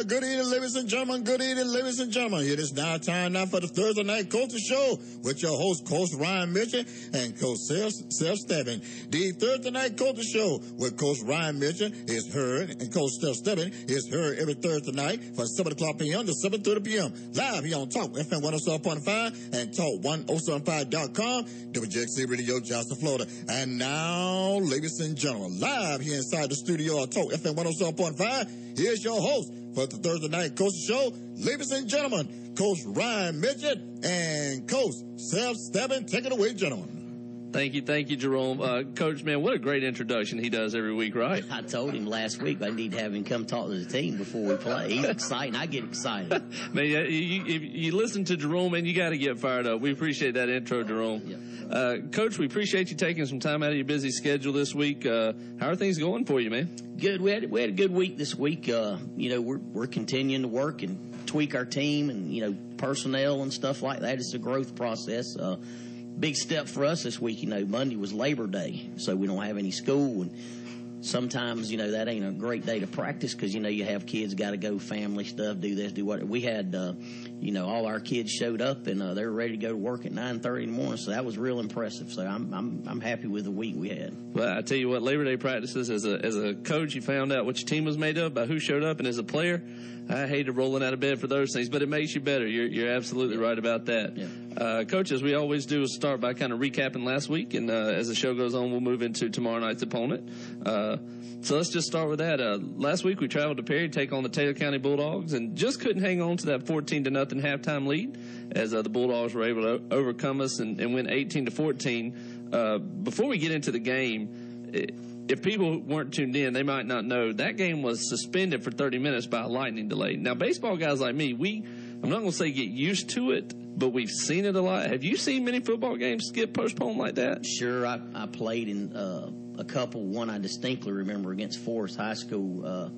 Good evening, ladies and gentlemen. Good evening, ladies and gentlemen. It is now time now for the Thursday Night Coaching Show with your host, Coach Ryan Mitchell and Coach Seth Stebbins. The Thursday Night Coaching Show with Coach Ryan Mitchell is heard and Coach Seth Stebbins is heard every Thursday night from 7 o'clock p.m. to 7:30 p.m. live here on Talk FM 107.5 and Talk1075.com, WJXC Radio, Jackson, Florida. And now, ladies and gentlemen, live here inside the studio of Talk FM 107.5, here's your host for the Thursday Night Coaching Show, ladies and gentlemen, Coach Ryan Mitchell and Coach Seth Stebbins. Take it away, gentlemen. Thank you, Jerome. Coach, man, what a great introduction he does every week, right? I told him last week I need to have him come talk to the team before we play. He's exciting. I get excited. Man, you listen to Jerome, and you got to get fired up. We appreciate that intro, Jerome. Yep. Coach, we appreciate you taking some time out of your busy schedule this week. How are things going for you, man? Good. We had a good week this week. We're continuing to work and tweak our team and, personnel and stuff like that. It's a growth process. Big step for us this week. Monday was Labor Day, so we don't have any school, and sometimes that ain't a great day to practice because you have kids got to go, family stuff, do this, do what. We had all our kids showed up and they were ready to go to work at 9:30 in the morning, so that was real impressive. So I'm happy with the week we had. Well, I tell you what, Labor Day practices as a coach, you found out what your team was made of by who showed up, and as a player, I hated rolling out of bed for those things, but it makes you better. You're absolutely right about that. Yeah. Coach, as we always do, is start by kind of recapping last week, and as the show goes on, we'll move into tomorrow night's opponent. So let's just start with that. Last week we traveled to Perry to take on the Taylor County Bulldogs and just couldn't hang on to that 14-0 halftime lead as the Bulldogs were able to overcome us and win 18-14. Before we get into the game, if people weren't tuned in, they might not know that game was suspended for 30 minutes by a lightning delay. Now, baseball guys like me, I'm not going to say get used to it, but we've seen it a lot. Have you seen many football games get postponed like that? Sure. I played in a couple. One I distinctly remember against Forest High School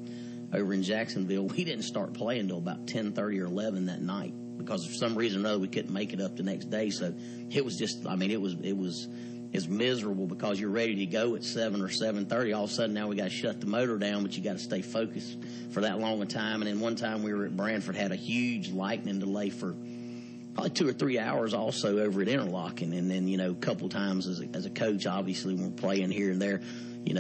over in Jacksonville. We didn't start playing until about 10:30 or 11 that night because for some reason or other we couldn't make it up the next day. So it was just, it's miserable because you're ready to go at 7 or 7:30. All of a sudden now we got to shut the motor down, but you got to stay focused for that long a time. And then one time we were at Branford, had a huge lightning delay for probably 2 or 3 hours also over at Interlochen. And then, a couple times as a coach, obviously, when we're playing here and there,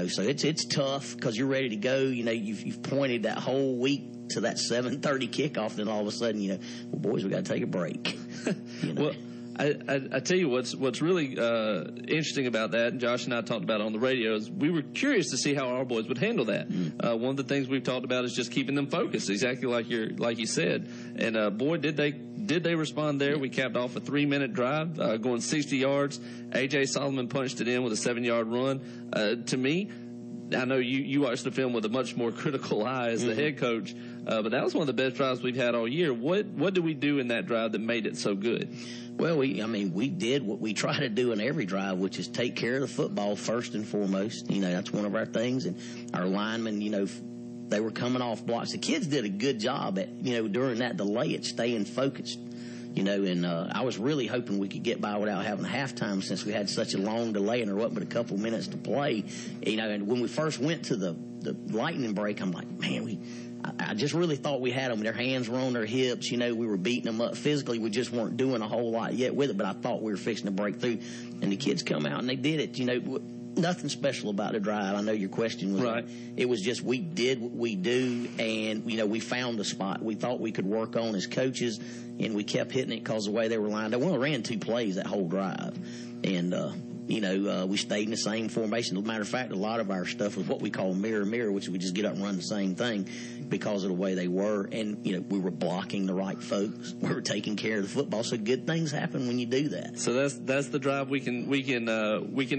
so it's tough because you're ready to go. You've pointed that whole week to that 7:30 kickoff. Then all of a sudden, well, boys, we got to take a break. Well, I tell you what's really interesting about that, and Josh and I talked about it on the radio, is we were curious to see how our boys would handle that. One of the things we've talked about is just keeping them focused, exactly like you said. And boy, did they respond there. We capped off a 3-minute drive, going 60 yards. A.J. Solomon punched it in with a 7-yard run. To me, I know you watched the film with a much more critical eye as the head coach, but that was one of the best drives we've had all year. What did we do in that drive that made it so good? Well, we did what we try to do in every drive, which is take care of the football first and foremost. That's one of our things. And our linemen, they were coming off blocks. The kids did a good job at, during that delay at staying focused. And I was really hoping we could get by without having halftime since we had such a long delay and there wasn't but a couple minutes to play. And when we first went to the lightning break, I'm like, man, I just really thought we had them. Their hands were on their hips. We were beating them up physically. We just weren't doing a whole lot yet with it, but I thought we were fixing to break through. And the kids come out and they did it. Nothing special about the drive. I know your question was right. It was just we did what we do, and we found a spot we thought we could work on as coaches, and we kept hitting it because the way they were lined up. We only ran 2 plays that whole drive, and we stayed in the same formation. As a matter of fact, a lot of our stuff was what we call mirror, which we just get up and run the same thing because of the way they were. And, we were blocking the right folks. We were taking care of the football. So good things happen when you do that. So that's the drive we can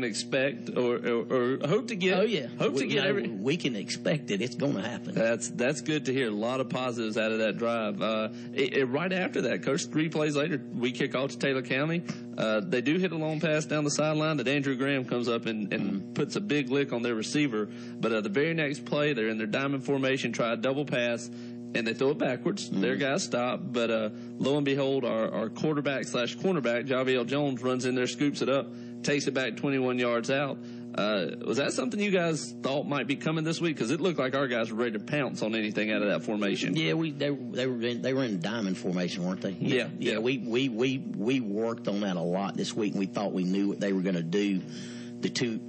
expect or hope to get. Oh, yeah. We can expect it. It's going to happen. That's good to hear. A lot of positives out of that drive. Right after that, Coach, 3 plays later, we kick off to Taylor County. They do hit a long pass down the sideline that Andrew Graham comes up and puts a big lick on their receiver. But the very next play, they're in their diamond formation, try a double pass, and they throw it backwards. Their guys stop, but lo and behold, our quarterback/cornerback, Javiel Jones, runs in there, scoops it up, takes it back 21 yards out. Was that something you guys thought might be coming this week? Because it looked like our guys were ready to pounce on anything out of that formation. Yeah, they were in diamond formation, weren't they? Yeah. We worked on that a lot this week, and we thought we knew what they were going to do. The two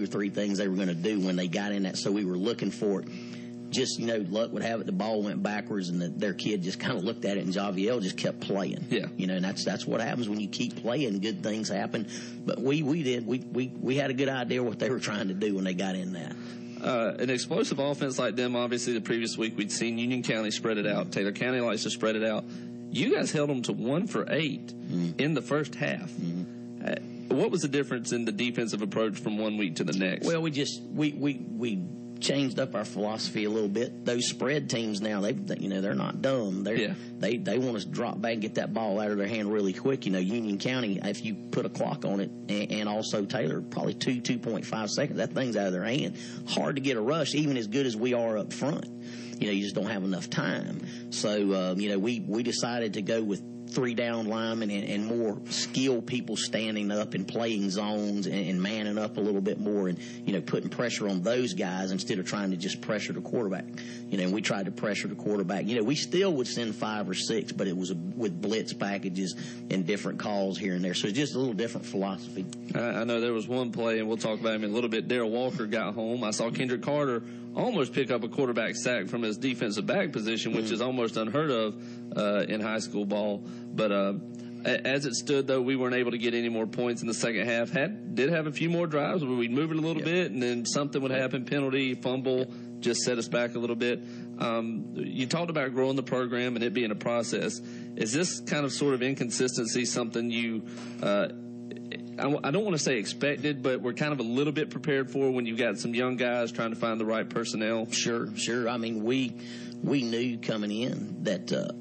or three things they were going to do when they got in that, so we were looking for it. Just, luck would have it, the ball went backwards, and their kid just kind of looked at it, and Javier just kept playing. Yeah. And that's what happens when you keep playing. Good things happen. But we had a good idea what they were trying to do when they got in that. An explosive offense like them, obviously the previous week we'd seen Union County spread it out. Taylor County likes to spread it out. You guys held them to 1 for 8 in the first half. What was the difference in the defensive approach from one week to the next? Well, we changed up our philosophy a little bit. Those spread teams now, they're not dumb. They want us to drop back and get that ball out of their hand really quick. Union County, if you put a clock on it, and also Taylor, probably 2.5 seconds, that thing's out of their hand. Hard to get a rush, even as good as we are up front. You just don't have enough time. So, we decided to go with 3 down linemen and more skilled people standing up and playing zones and manning up a little bit more and, putting pressure on those guys instead of trying to just pressure the quarterback. And we tried to pressure the quarterback. We still would send 5 or 6, but it was with blitz packages and different calls here and there. So it's just a little different philosophy. I know there was one play, and we'll talk about him in a little bit. Darrell Walker got home. I saw Kendrick Carter almost pick up a quarterback sack from his defensive back position, which is almost unheard of in high school ball. But as it stood, though, we weren't able to get any more points in the second half. Did have a few more drives where we'd move it a little bit, and then something would happen, penalty, fumble, just set us back a little bit. You talked about growing the program and it being a process. Is this kind of sort of inconsistency something you I don't want to say expected, but we're kind of a little bit prepared for when you've got some young guys trying to find the right personnel? Sure. I mean, we knew coming in that,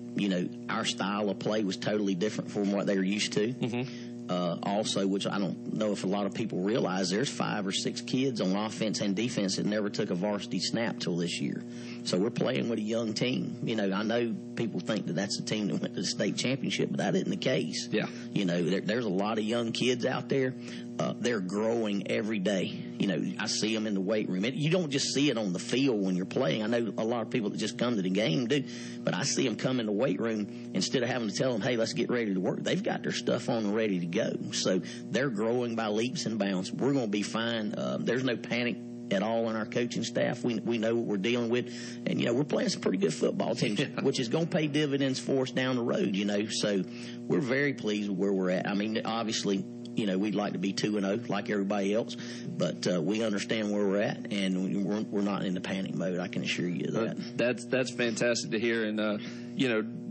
our style of play was totally different from what they were used to. Also, which I don't know if a lot of people realize, there's 5 or 6 kids on offense and defense that never took a varsity snap till this year. So we're playing with a young team. I know people think that that's the team that went to the state championship, but that isn't the case. Yeah. There's a lot of young kids out there. They're growing every day. I see them in the weight room. You don't just see it on the field when you're playing. I know a lot of people that just come to the game do, but I see them come in the weight room instead of having to tell them, hey, let's get ready to work. They've got their stuff on and ready to go. So they're growing by leaps and bounds. We're going to be fine. There's no panic at all in our coaching staff. We know what we're dealing with. And, we're playing some pretty good football teams, which is going to pay dividends for us down the road, So we're very pleased with where we're at. I mean, obviously, we'd like to be 2-0 like everybody else, but we understand where we're at, and we're not in the panic mode. I can assure you that. That's fantastic to hear. And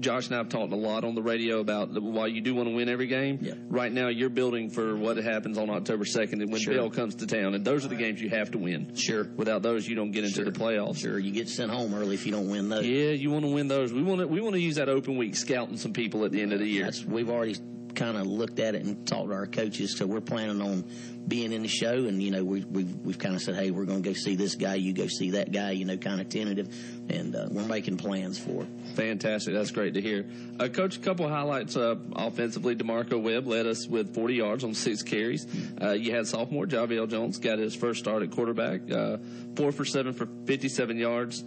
Josh and I have talked a lot on the radio about why you do want to win every game. Yeah. Right now, you're building for what happens on October 2nd, and when Bell comes to town, and those are the games you have to win. Sure. Without those, you don't get into the playoffs. Sure. You get sent home early if you don't win those. Yeah, you want to win those. We want to use that open week scouting some people at the end of the year. We've already kind of looked at it and talked to our coaches, so we're planning on being in the show, and we've kind of said, hey, we're going to go see this guy, you go see that guy, kind of tentative, and we're making plans for it. Fantastic. That's great to hear. Coach, a couple of highlights offensively. DeMarco Webb led us with 40 yards on 6 carries. You had sophomore Javier Jones got his first start at quarterback, 4 for 7 for 57 yards.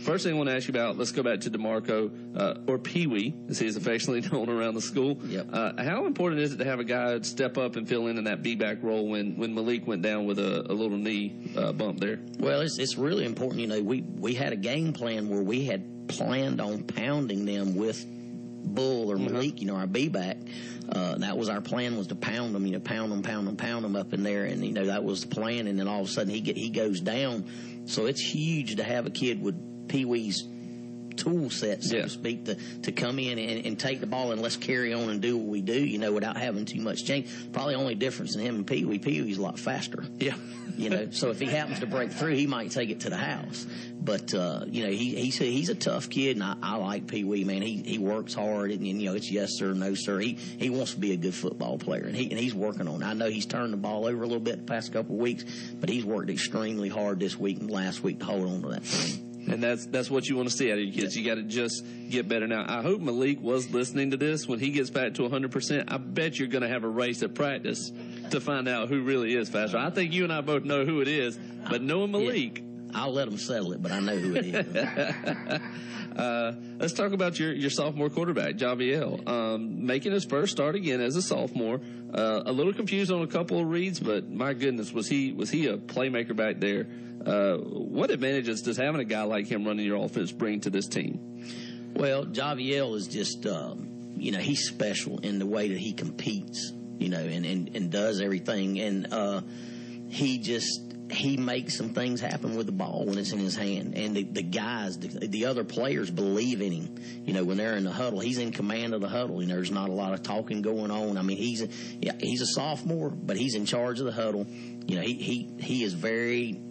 First thing I want to ask you about, let's go back to DeMarco, or Pee-wee, as he's affectionately known around the school. Yep. How important is it to have a guy step up and fill in that B-back role when Malik went down with a little knee bump there? Well, it's really important. We had a game plan where we had planned on pounding them with Bull or Malik, our B-back. That was our plan, was to pound them, pound them up in there. And, that was the plan. And then all of a sudden he goes down. So it's huge to have a kid with Pee-wee's tool set, so to speak, to come in and take the ball and let's carry on and do what we do, without having too much change. Probably the only difference in him and Pee-wee's a lot faster. Yeah. So if he happens to break through, he might take it to the house. But, he's a tough kid, and I like Pee-wee, man. He works hard, and it's yes, sir, no, sir. He wants to be a good football player, and he's working on it. I know he's turned the ball over a little bit the past couple of weeks, but he's worked extremely hard this week and last week to hold on to that thing. And that's what you want to see out of your kids. You got to just get better. Now, I hope Malik was listening to this. When he gets back to 100%, I bet you're going to have a race at practice to find out who really is faster. I think you and I both know who it is, but knowing Malik... Yeah. I'll let them settle it, but I know who it is. Let's talk about your sophomore quarterback, Javiel, making his first start again as a sophomore. A little confused on a couple of reads, but my goodness, was he a playmaker back there? What advantages does having a guy like him running your offense bring to this team? Well, Javiel is just, he's special in the way that he competes, and does everything. And he makes some things happen with the ball when it's in his hand. And the guys, the other players believe in him. When they're in the huddle, he's in command of the huddle. There's not a lot of talking going on. I mean, he's a sophomore, but he's in charge of the huddle. He is very...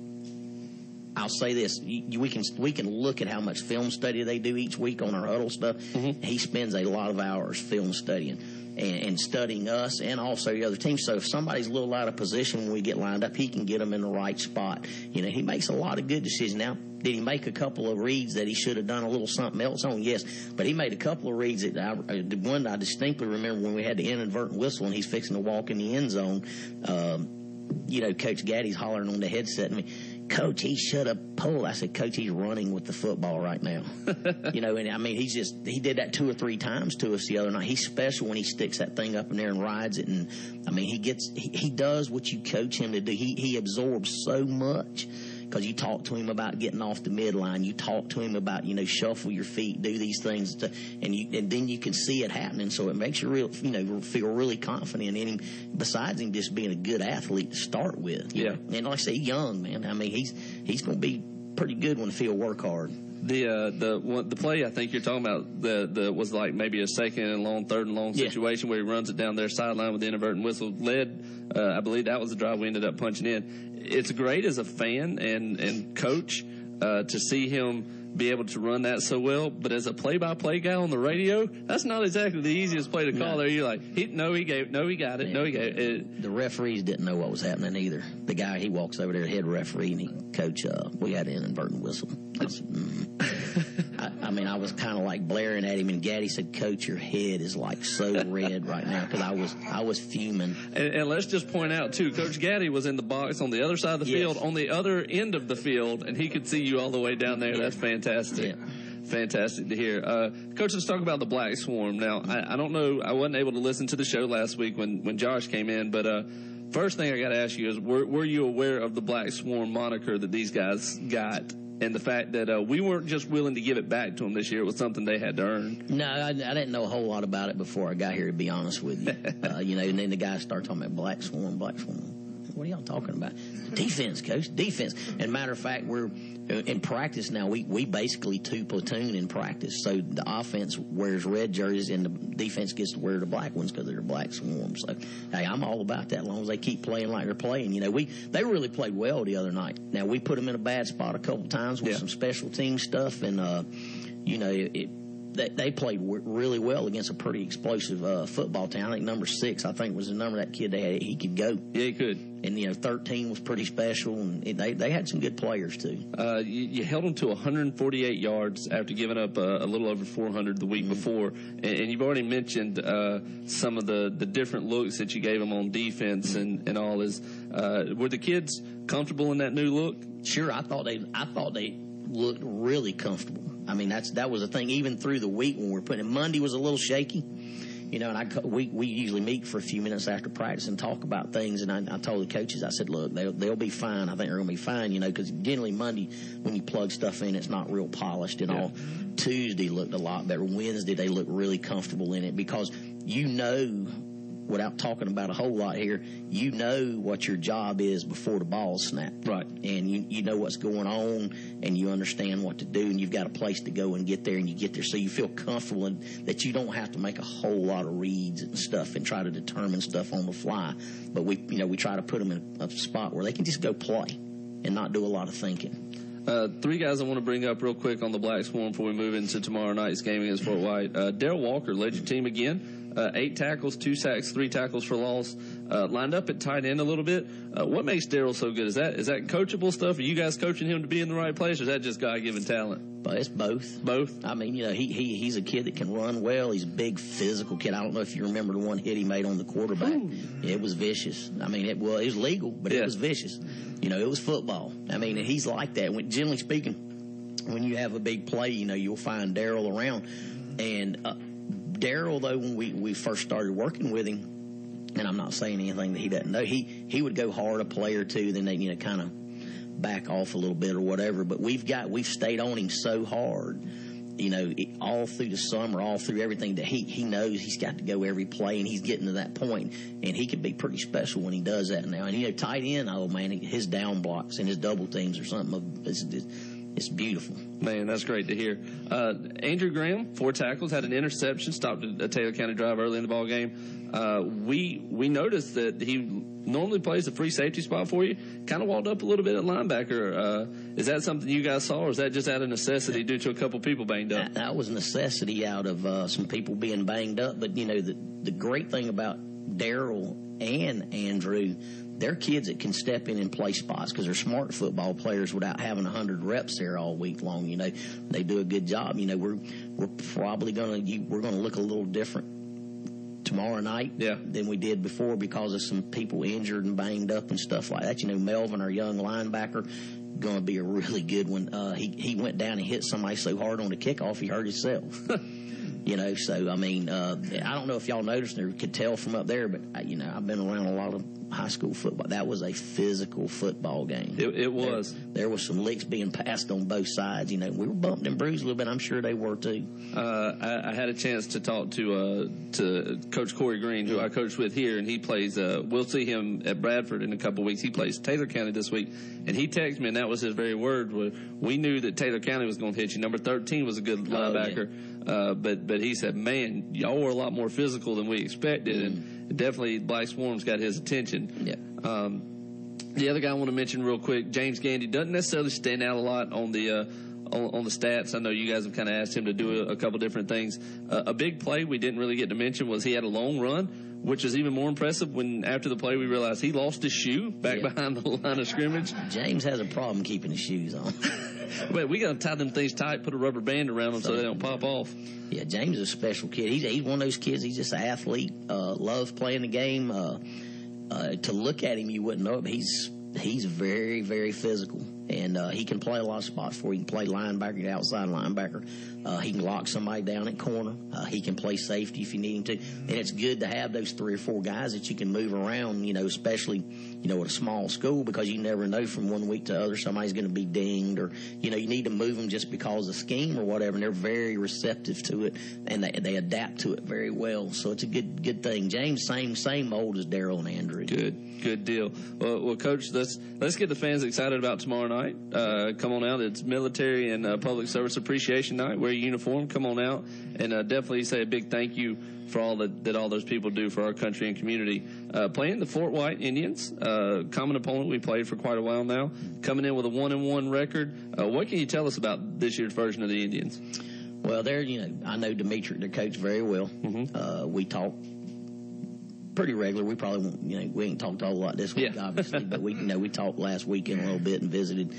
I'll say this: we can look at how much film study they do each week on our huddle stuff. Mm-hmm. He spends a lot of hours film studying and studying us and also the other team. So if somebody's a little out of position when we get lined up, he can get them in the right spot. He makes a lot of good decisions. Now, did he make a couple of reads that he should have done a little something else on? Yes, but he made a couple of reads that one I distinctly remember when we had the inadvertent whistle and he's fixing to walk in the end zone. Coach Gaddy's hollering on the headset at me, "Coach, he should have pulled." I said, "Coach, he's running with the football right now." And I mean, he did that 2 or 3 times to us the other night. He's special when he sticks that thing up in there and rides it. And I mean, he does what you coach him to do. He absorbs so much. Because you talk to him about getting off the midline, you talk to him about shuffle your feet, do these things, and then you can see it happening. So it makes you feel really confident in him. Besides him just being a good athlete to start with, yeah. And like I say, young man. I mean, he's going to be pretty good when the field work hard. The play I think you're talking about was like maybe a second and long, third and long situation where he runs it down their sideline with the inadvertent whistle. I believe that was the drive we ended up punching in. It's great as a fan and coach to see him be able to run that so well, but as a play-by-play guy on the radio, that's not exactly the easiest play to call. No. There, you're like, he got it. The referees didn't know what was happening either. The guy, he walks over there, head referee, and he, "Coach, we had an inadvertent whistle." I said, I was kind of like blaring at him, and Gaddy said, "Coach, your head is like so red right now," because I was fuming. And let's just point out too, Coach Gaddy was in the box on the other side of the field, on the other end of the field, and he could see you all the way down there. That's fantastic. Yeah. Fantastic to hear. Coach, let's talk about the Black Swarm. Now, I don't know, I wasn't able to listen to the show last week when Josh came in, but first thing I got to ask you is, were you aware of the Black Swarm moniker that these guys got? And the fact that we weren't just willing to give it back to them this year. It was something they had to earn. No, I didn't know a whole lot about it before I got here, to be honest with you. And then the guys start talking about Black Swarm. What are y'all talking about? Defense, Coach, defense. And matter of fact, we're in practice now. We basically 2 platoon in practice. So the offense wears red jerseys and the defense gets to wear the black ones because they're Black Swarm. So, hey, I'm all about that as long as they keep playing like they're playing. They really played well the other night. Now, we put them in a bad spot a couple times with some special team stuff, and, they played really well against a pretty explosive football team. I think number 6, was the number that kid they had. He could go. Yeah, he could. And 13 was pretty special, and they had some good players too. You held them to 148 yards after giving up a little over 400 the week before, and you've already mentioned some of the different looks that you gave them on defense and all. Were the kids comfortable in that new look? Sure, I thought they looked really comfortable. I mean, that was the thing. Even through the week when we were putting it, Monday was a little shaky, and we usually meet for a few minutes after practice and talk about things. And I told the coaches, I said, look, they'll be fine. I think they're going to be fine, because generally Monday when you plug stuff in, it's not real polished and all. Tuesday looked a lot better. Wednesday they looked really comfortable in it because without talking about a whole lot here, what your job is before the ball's snapped. Right. And you know what's going on, and you understand what to do, and you've got a place to go and get there, and you get there. So you feel comfortable that you don't have to make a whole lot of reads and stuff and try to determine stuff on the fly. But we try to put them in a spot where they can just go play and not do a lot of thinking. 3 guys I want to bring up real quick on the Black Swarm before we move into tomorrow night's game against Fort White. Darrell Walker led your team again. 8 tackles, 2 sacks, 3 tackles for loss. Lined up at tight end a little bit. What makes Daryl so good? Is that coachable stuff? Are you guys coaching him to be in the right place, or is that just God-given talent? But it's both. Both? I mean, he's a kid that can run well. He's a big physical kid. I don't know if you remember the one hit he made on the quarterback. Ooh. It was vicious. I mean, it was legal, but it was vicious. It was football. I mean, and he's like that. Generally speaking, when you have a big play, you'll find Daryl around. And Daryl, though, when we first started working with him, and I'm not saying anything that he doesn't know, he would go hard a play or two, then they kind of back off a little bit or whatever. But we've stayed on him so hard, all through the summer, all through everything, that he knows he's got to go every play, and he's getting to that point, and he can be pretty special when he does that now. And tight end, oh man, his down blocks and his double teams or something. It's beautiful. Man, that's great to hear. Andrew Graham, 4 tackles, had an interception, stopped a Taylor County drive early in the ball game. We noticed that he normally plays the free safety spot for you. Kind of walled up a little bit at linebacker. Is that something you guys saw, or is that just out of necessity due to a couple people banged up? That was necessity out of some people being banged up. But, the great thing about Daryl and Andrew, they're kids that can step in and play spots because they're smart football players without having 100 reps there all week long. They do a good job. We're probably we're gonna look a little different tomorrow night than we did before because of some people injured and banged up and stuff like that. Melvin, our young linebacker, going to be a really good one. He went down and hit somebody so hard on the kickoff he hurt himself. So I mean, I don't know if y'all noticed or could tell from up there, but I've been around a lot of high school football. That was a physical football game. It was. There was some licks being passed on both sides. We were bumped and bruised a little bit. I'm sure they were too. I had a chance to talk to Coach Corey Green, who I coached with here, and he plays. We'll see him at Bradford in a couple of weeks. He plays Taylor County this week, and he texted me, and that was his very word. We knew that Taylor County was going to hit you. Number 13 was a good linebacker, but he said, "Man, y'all were a lot more physical than we expected," and definitely Black Swarm's got his attention. Yeah. The other guy I want to mention real quick, James Gandy, doesn't necessarily stand out a lot on the stats. I know you guys have kind of asked him to do a couple different things. A big play we didn't really get to mention was he had a long run, which is even more impressive when after the play we realized he lost his shoe back behind the line of scrimmage. James has a problem keeping his shoes on. Wait, we got to tie them things tight, put a rubber band around them so they don't pop off. Yeah, James is a special kid. He's one of those kids. He's just an athlete. Loves playing the game. To look at him, you wouldn't know it. But he's very, very physical, and he can play a lot of spots for you. He can play linebacker, outside linebacker. He can lock somebody down at corner. He can play safety if you need him to. And it's good to have those 3 or 4 guys that you can move around, especially, at a small school, because you never know from one week to the other somebody's going to be dinged, or, you need to move them just because of scheme or whatever. And they're very receptive to it, and they adapt to it very well. So it's a good thing. James, same old as Daryl and Andrew. Good deal. Well, Coach, let's get the fans excited about tomorrow night. Come on out. It's Military and Public Service Appreciation Night. Wear your uniform. Come on out, and definitely say a big thank you for all that all those people do for our country and community. Playing the Fort White Indians, common opponent we played for quite a while now, coming in with a 1-1 record. What can you tell us about this year's version of the Indians? Well, I know Dimitri, their coach, very well. Mm-hmm. We talk pretty regular. We probably won't, we ain't talked a whole lot this week, obviously, but we talked last weekend a little bit and visited.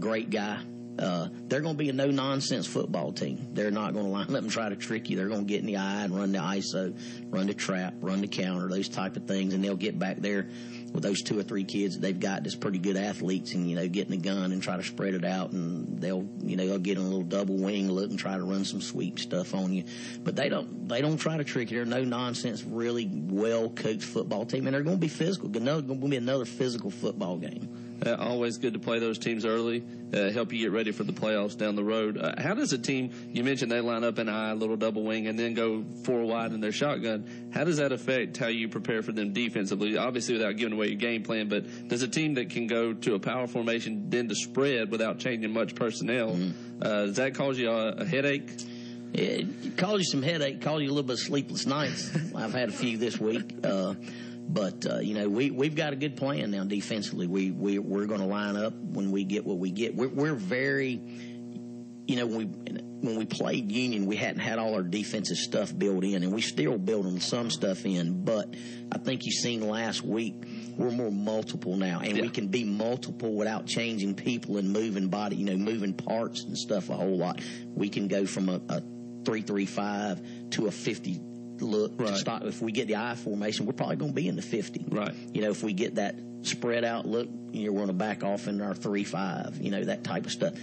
Great guy. They're going to be a no-nonsense football team. They're not going to line up and try to trick you. They're going to get in the eye and run the ISO, run the trap, run the counter, those type of things, and they'll get back there with those 2 or 3 kids that they've got that's pretty good athletes, and get in the gun and try to spread it out, and they'll get in a little double wing look and try to run some sweep stuff on you. But they don't try to trick you. They're no nonsense, really well coached football team, and they're going to be physical. Going to be another physical football game. Always good to play those teams early, help you get ready for the playoffs down the road. How does a team, you mentioned they line up an eye, a little double wing, and then go 4 wide in their shotgun. How does that affect how you prepare for them defensively? Obviously without giving away your game plan, but does a team that can go to a power formation then to spread without changing much personnel, does that cause you a headache? It causes you some headache, causes you a little bit of sleepless nights. I've had a few this week. But we've got a good plan now defensively. We're going to line up when we get what we get. We're very when we played Union, we hadn't had all our defensive stuff built in, and we still building some stuff in. But I think you seen last week, we're more multiple now, and we can be multiple without changing people and moving body, moving parts and stuff a whole lot. We can go from a 3-3-5 to a 50 look. Right. To start, if we get the I formation, we're probably going to be in the 50. Right. If we get that spread out look, we're going to back off in our 3-5. That type of stuff.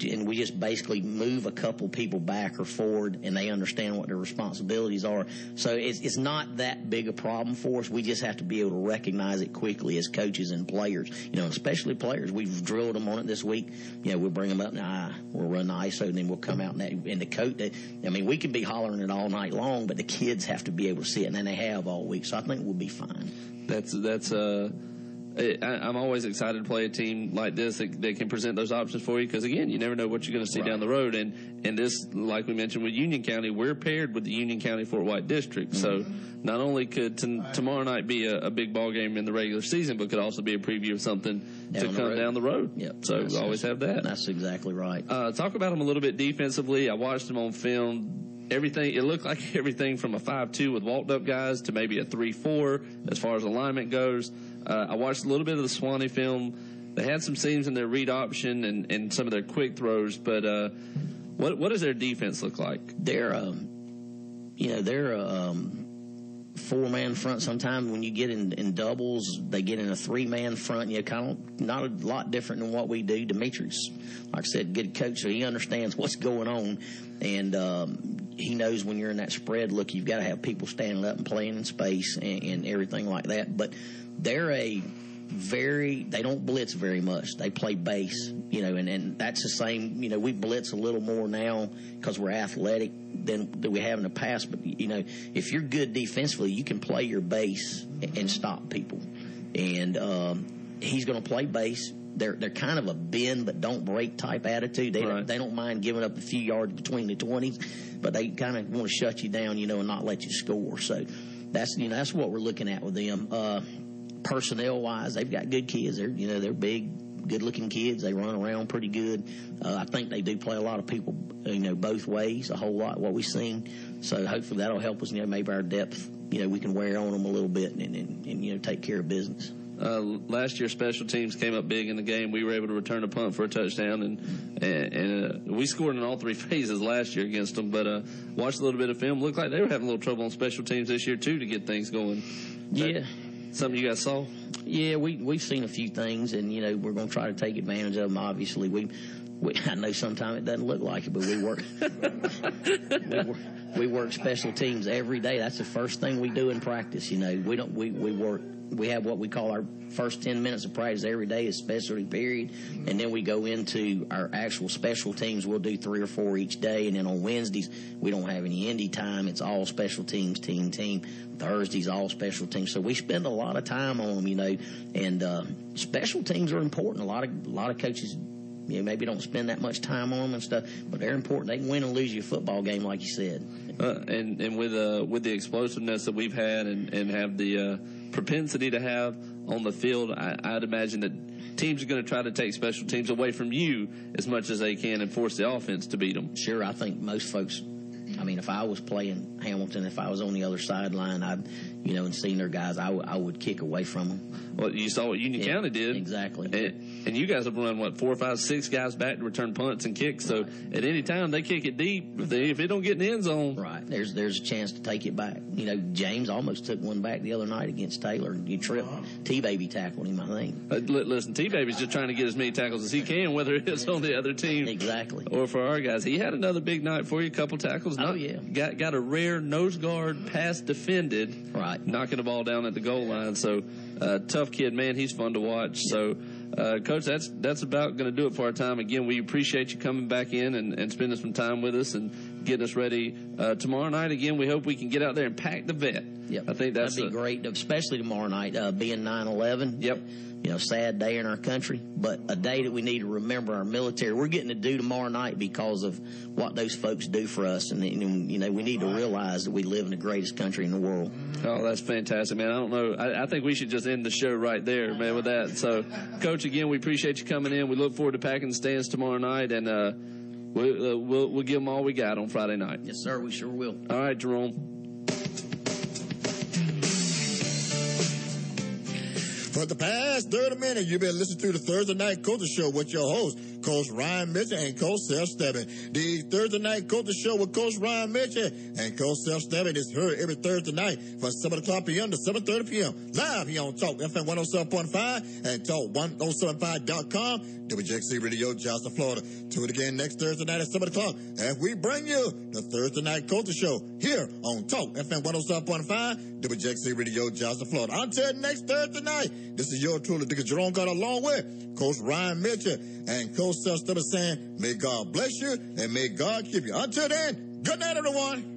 And we just basically move a couple people back or forward, and they understand what their responsibilities are. So it's not that big a problem for us. We just have to be able to recognize it quickly as coaches and players. Especially players. We've drilled them on it this week. We'll bring them up and we'll run the ISO, and then we'll come out and the coach. We can be hollering it all night long, but the kids have to be able to see it, and they have all week. So I think we'll be fine. I'm always excited to play a team like this that can present those options for you, because, again, you never know what you're going to see down the road. And this, like we mentioned with Union County, we're paired with the Union County Fort White District. So not only could tomorrow night be a big ball game in the regular season, but could also be a preview of something to come down the road. Yep. So we always have that. That's exactly right. Talk about them a little bit defensively. I watched them on film. It looked like everything from a 5-2 with walked-up guys to maybe a 3-4 as far as alignment goes. I watched a little bit of the Swanee film. They had some seams in their read option and some of their quick throws, but what does their defense look like? They're a 4-man front. Sometimes when you get in doubles, they get in a 3-man front. Kind of not a lot different than what we do. Demetrius, like I said, good coach, so he understands what's going on, and he knows when you're in that spread look, you've got to have people standing up and playing in space and everything like that. But they don't blitz very much. They play base, and that's the same. We blitz a little more now because we're athletic than we have in the past. But, if you're good defensively, you can play your base and stop people. And he's going to play base. They're kind of a bend but don't break type attitude. They don't mind giving up a few yards between the 20s, but they kind of want to shut you down, and not let you score. So that's what we're looking at with them. Personnel wise, they've got good kids. They're big, good looking kids. They run around pretty good. I think they do play a lot of people, both ways, a whole lot what we've seen. So hopefully that'll help us. Maybe our depth, we can wear on them a little bit and take care of business. Last year, special teams came up big in the game. We were able to return a punt for a touchdown, and we scored in all 3 phases last year against them. But watched a little bit of film. Looked like they were having a little trouble on special teams this year too to get things going. Yeah. Something you guys saw? Yeah, we've seen a few things, and we're going to try to take advantage of them. Obviously, I know sometimes it doesn't look like it, but we work. we work special teams every day. That's the first thing we do in practice. We work. We have what we call our first 10 minutes of practice every day is specialty period, and then we go into our actual special teams. We'll do 3 or 4 each day, and then on Wednesdays we don't have any indie time. It's all special teams, team. Thursdays all special teams. So we spend a lot of time on them, and special teams are important. A lot of coaches, maybe don't spend that much time on them and stuff, but they're important. They can win and lose your football game, like you said. And with the explosiveness that we've had and have the propensity to have on the field, I'd imagine that teams are going to try to take special teams away from you as much as they can and force the offense to beat them. Sure, I think most folks. If I was playing Hamilton, if I was on the other sideline, and seeing their guys, I would kick away from them. Well, you saw what Union County did. Exactly. And you guys have run, 4, 5, 6 guys back to return punts and kicks. So at any time they kick it deep, if it don't get in the end zone. Right. There's a chance to take it back. James almost took one back the other night against Taylor. You tripped. T-Baby tackled him, I think. Listen, T-Baby's just trying to get as many tackles as he can, whether it's on the other team. Exactly. Or for our guys. He had another big night for you, a couple tackles. Oh, yeah. Got a rare nose guard pass defended. Right. Knocking the ball down at the goal line. So, tough kid, man. He's fun to watch. So, Coach, that's about going to do it for our time. Again, we appreciate you coming back in and spending some time with us and getting us ready. Tomorrow night, again, we hope we can get out there and pack the vet. Yep. I think that'd be great, especially tomorrow night, being 9/11. Yep. Sad day in our country, but a day that we need to remember our military. We're getting to do tomorrow night because of what those folks do for us, and we need to realize that we live in the greatest country in the world. Oh, that's fantastic, man. I don't know. I think we should just end the show right there, man, with that. So, Coach, again, we appreciate you coming in. We look forward to packing the stands tomorrow night, and We'll give them all we got on Friday night. Yes, sir. We sure will. All right, Jerome. For the past 30 minutes, you've been listening to the Thursday Night Coaching Show with your host, Coach Ryan Mitchell and Coach Seth Stebbins. The Thursday Night Coaching Show with Coach Ryan Mitchell and Coach Seth Stebbins is heard every Thursday night from 7 o'clock p.m. to 7:30 p.m. live here on Talk FM 107.5 and Talk1075.com. WJXC Radio, Johnson, Florida. Tune it again next Thursday night at 7 o'clock as we bring you the Thursday Night Coaching Show here on Talk FM 107.5, WJXC Radio, Johnson, Florida. Until next Thursday night, this is your truly, Dick Jerome, got along with Coach Ryan Mitchell and Coach Seth Stebbins saying, may God bless you and may God keep you. Until then, good night, everyone.